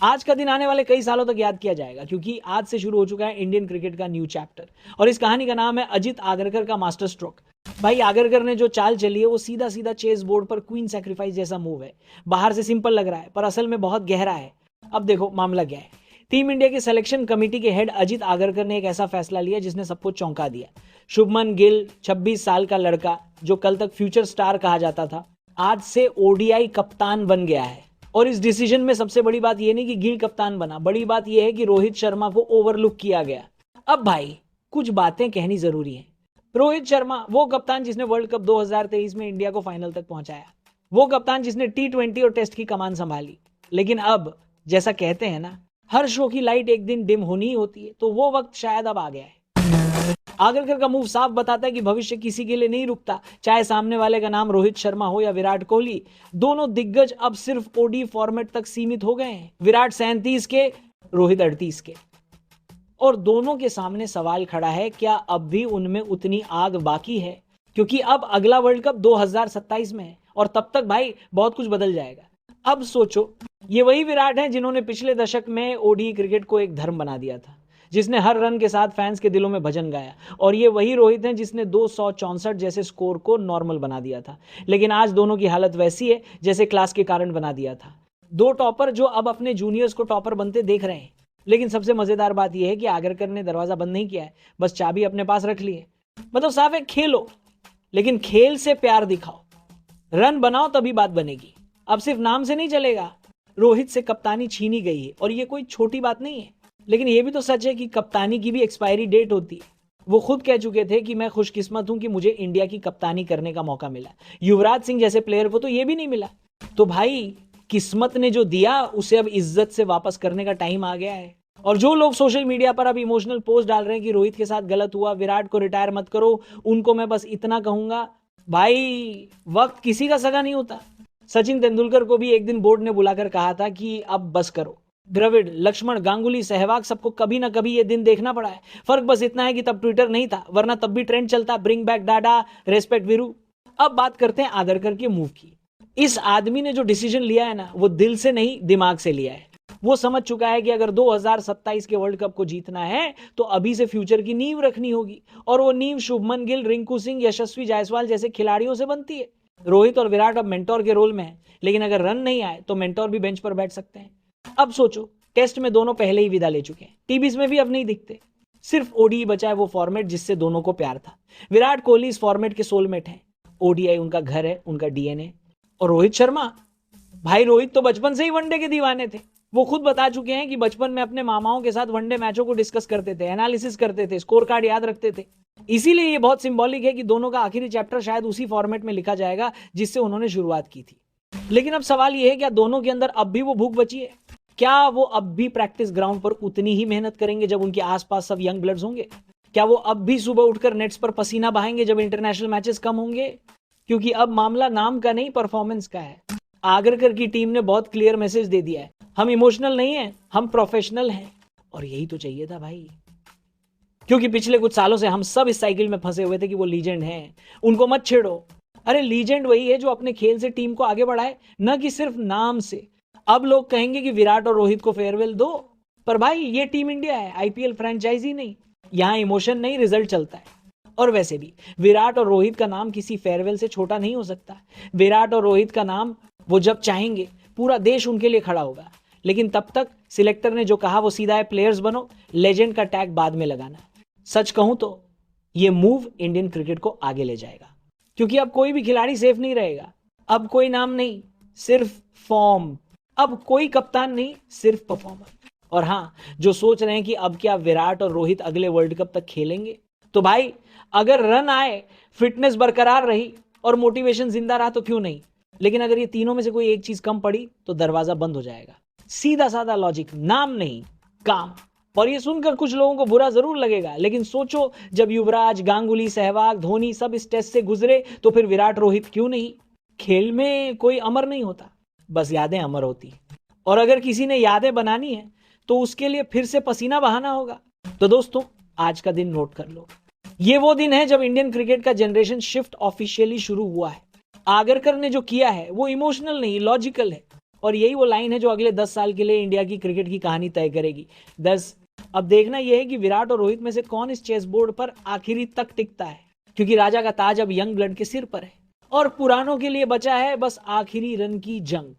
आज का दिन आने वाले कई सालों तक याद किया जाएगा, क्योंकि आज से शुरू हो चुका है इंडियन क्रिकेट का न्यू चैप्टर। और इस कहानी का नाम है अजित आगरकर का मास्टर स्ट्रोक। भाई आगरकर ने जो चाल चली है वो सीधा सीधा चेस बोर्ड पर क्वीन सैक्रिफाइस जैसा मूव है। बाहर से सिंपल लग रहा है पर असल में बहुत गहरा है। अब देखो मामला क्या है। टीम इंडिया के सिलेक्शन कमेटी के हेड अजित आगरकर ने एक ऐसा फैसला लिया जिसने सबको चौंका दिया। शुभमन गिल 26 साल का लड़का जो कल तक फ्यूचर स्टार कहा जाता था, आज से ओडीआई कप्तान बन गया है। और इस डिसीजन में सबसे बड़ी बात यह नहीं कि गिल कप्तान बना, बड़ी बात यह है कि रोहित शर्मा को ओवरलुक किया गया। अब भाई कुछ बातें कहनी जरूरी है। रोहित शर्मा वो कप्तान जिसने वर्ल्ड कप 2023 में इंडिया को फाइनल तक पहुंचाया, वो कप्तान जिसने T20 और टेस्ट की कमान संभाली। लेकिन अब जैसा कहते हैं ना, हर शो की लाइट एक दिन डिम होनी ही होती है, तो वो वक्त शायद अब आ गया है। आगरकर का मूव साफ बताता है कि भविष्य किसी के लिए नहीं रुकता, चाहे सामने वाले का नाम रोहित शर्मा हो या विराट कोहली। दोनों दिग्गज अब सिर्फ ओडी फॉर्मेट तक सीमित हो गए हैं। विराट 37 के, रोहित 38 के। और दोनों के सामने सवाल खड़ा है, क्या अब भी उनमें उतनी आग बाकी है? क्योंकि अब अगला वर्ल्ड कप 2027 में है और तब तक भाई बहुत कुछ बदल जाएगा। अब सोचो, ये वही विराट हैं जिन्होंने पिछले दशक में ओडी क्रिकेट को एक धर्म बना दिया था, जिसने हर रन के साथ फैंस के दिलों में भजन गाया। और ये वही रोहित हैं जिसने 264 जैसे स्कोर को नॉर्मल बना दिया था। लेकिन आज दोनों की हालत वैसी है जैसे क्लास के कारण बना दिया था। दो टॉपर जो अब अपने जूनियर्स को टॉपर बनते देख रहे हैं। लेकिन सबसे मजेदार बात यह है कि आगरकर ने दरवाजा बंद नहीं किया है, बस चाबी अपने पास रख ली है। मतलब साफ है, खेलो लेकिन खेल से प्यार दिखाओ, रन बनाओ, तभी बात बनेगी। अब सिर्फ नाम से नहीं चलेगा। रोहित से कप्तानी छीनी गई है और ये कोई छोटी बात नहीं है। लेकिन ये भी तो सच है कि कप्तानी की भी एक्सपायरी डेट होती है। वो खुद कह चुके थे कि मैं खुशकिस्मत हूं कि मुझे इंडिया की कप्तानी करने का मौका मिला। युवराज सिंह जैसे प्लेयर को तो ये भी नहीं मिला। तो भाई किस्मत ने जो दिया उसे अब इज्जत से वापस करने का टाइम आ गया है। और जो लोग सोशल मीडिया पर अब इमोशनल पोस्ट डाल रहे हैं कि रोहित के साथ गलत हुआ, विराट को रिटायर मत करो, उनको मैं बस इतना कहूंगा, भाई वक्त किसी का सगा नहीं होता। सचिन तेंदुलकर को भी एक दिन बोर्ड ने बुलाकर कहा था कि अब बस करो। द्रविड़, लक्ष्मण, गांगुली, सहवाग, सबको कभी ना कभी ये दिन देखना पड़ा है। फर्क बस इतना है कि तब ट्विटर नहीं था, वरना तब भी ट्रेंड चलता, ब्रिंग बैक डाडा, रेस्पेक्ट वीरू। अब बात करते हैं आगरकर के मूव की। इस आदमी ने जो डिसीजन लिया है ना, वो दिल से नहीं दिमाग से लिया है। वो समझ चुका है कि अगर 2027 के वर्ल्ड कप को जीतना है तो अभी से फ्यूचर की नींव रखनी होगी। और वो नींव शुभमन गिल, रिंकू सिंह, यशस्वी जायसवाल जैसे खिलाड़ियों से बनती है। रोहित और विराट अब मेंटोर के रोल में है, लेकिन अगर रन नहीं आए तो मेंटोर भी बेंच पर बैठ सकते हैं। अब सोचो, टेस्ट में दोनों पहले ही विदा ले चुके हैं, टीबीज में भी अब नहीं दिखते। सिर्फ ओडीआई बचा है, वो फॉर्मेट जिससे दोनों को प्यार था। विराट कोहली इस फॉर्मेट के सोलमेट हैं। ओडीआई उनका घर है, उनका डीएनए। और रोहित शर्मा, भाई रोहित तो बचपन से ही वनडे के दीवाने थे। वो खुद बता चुके हैं कि बचपन में अपने मामाओं के साथ वनडे मैचों को डिस्कस करते थे, एनालिसिस करते थे, स्कोर कार्ड याद रखते थे। इसीलिए ये बहुत सिंबॉलिक है कि दोनों का आखिरी चैप्टर शायद उसी फॉर्मेट में लिखा जाएगा जिससे उन्होंने शुरुआत की थी। लेकिन अब सवाल यह है, क्या दोनों के अंदर अब भी वो भूख बची है? क्या वो अब भी प्रैक्टिस ग्राउंड पर उतनी ही मेहनत करेंगे जब उनके आसपास सब यंग ब्लड्स होंगे? क्या वो अब भी सुबह उठकर नेट्स पर पसीना बहाएंगे जब इंटरनेशनल मैचेस कम होंगे? क्योंकि अब मामला नाम का नहीं, परफॉर्मेंस का है। आगरकर की टीम ने बहुत क्लियर मैसेज दे दिया है, हम इमोशनल नहीं हैं, हम प्रोफेशनल हैं। और यही तो चाहिए था भाई, क्योंकि पिछले कुछ सालों से हम सब इस साइकिल में फंसे हुए थे कि वो लीजेंड हैं, उनको मत छेड़ो। अरे लीजेंड वही है जो अपने खेल से टीम को आगे बढ़ाए, न कि सिर्फ नाम से। अब लोग कहेंगे कि विराट और रोहित को फेयरवेल दो, पर भाई ये टीम इंडिया है, आईपीएल फ्रेंचाइजी नहीं। यहां इमोशन नहीं, रिजल्ट चलता है। और वैसे भी विराट और रोहित का नाम किसी फेयरवेल से छोटा नहीं हो सकता। विराट और रोहित का नाम वो जब चाहेंगे पूरा देश उनके लिए खड़ा होगा। लेकिन तब तक सिलेक्टर ने जो कहा वो सीधा है, प्लेयर्स बनो, लेजेंड का टैग बाद में लगाना। सच कहूं तो ये मूव इंडियन क्रिकेट को आगे ले जाएगा, क्योंकि अब कोई भी खिलाड़ी सेफ नहीं रहेगा। अब कोई नाम नहीं, सिर्फ फॉर्म। अब कोई कप्तान नहीं, सिर्फ परफॉर्मर। और हां, जो सोच रहे हैं कि अब क्या विराट और रोहित अगले वर्ल्ड कप तक खेलेंगे, तो भाई अगर रन आए, फिटनेस बरकरार रही और मोटिवेशन जिंदा रहा तो क्यों नहीं। लेकिन अगर ये तीनों में से कोई एक चीज कम पड़ी तो दरवाजा बंद हो जाएगा। सीधा साधा लॉजिक, नाम नहीं काम। और ये सुनकर कुछ लोगों को बुरा जरूर लगेगा, लेकिन सोचो, जब युवराज, गांगुली, सहवाग, धोनी सब इस टेस्ट से गुजरे तो फिर विराट, रोहित क्यों नहीं? खेल में कोई अमर नहीं होता, बस यादें अमर होती। और अगर किसी ने यादें बनानी है तो उसके लिए फिर से पसीना बहाना होगा। तो दोस्तों, आज का दिन नोट कर लो। ये वो दिन है जब इंडियन क्रिकेट का जनरेशन शिफ्ट ऑफिशियली शुरू हुआ है। आगरकर ने जो किया है वो इमोशनल नहीं, लॉजिकल है। और यही वो लाइन है जो अगले 10 साल के लिए इंडिया की क्रिकेट की कहानी तय करेगी। अब देखना यह है कि विराट और रोहित में से कौन इस चेस बोर्ड पर आखिरी तक टिकता है, क्योंकि राजा का ताज अब यंग ब्लड के सिर पर है और पुरानों के लिए बचा है बस आखिरी रन की जंग।